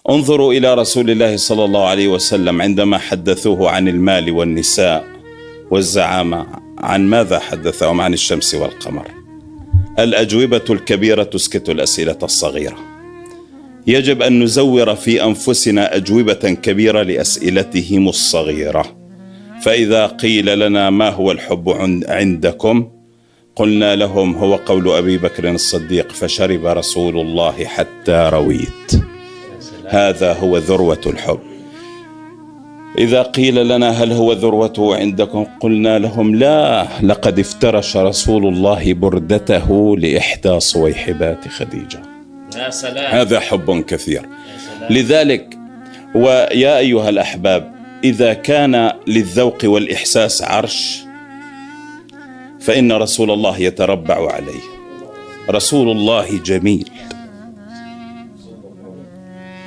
انظروا إلى رسول الله صلى الله عليه وسلم عندما حدثوه عن المال والنساء والزعامة، عن ماذا حدثهم؟ عن الشمس والقمر. الأجوبة الكبيرة تسكت الأسئلة الصغيرة. يجب أن نزور في أنفسنا أجوبة كبيرة لأسئلتهم الصغيرة. فإذا قيل لنا ما هو الحب عندكم؟ قلنا لهم هو قول أبي بكر الصديق: فشرب رسول الله حتى رويت. هذا هو ذروة الحب. إذا قيل لنا هل هو ذروته عندكم؟ قلنا لهم لا، لقد افترش رسول الله بردته لإحدى صويحبات خديجة. يا سلام. هذا حب كثير. لذلك ويا أيها الأحباب، إذا كان للذوق والإحساس عرش، فإن رسول الله يتربع عليه. رسول الله جميل،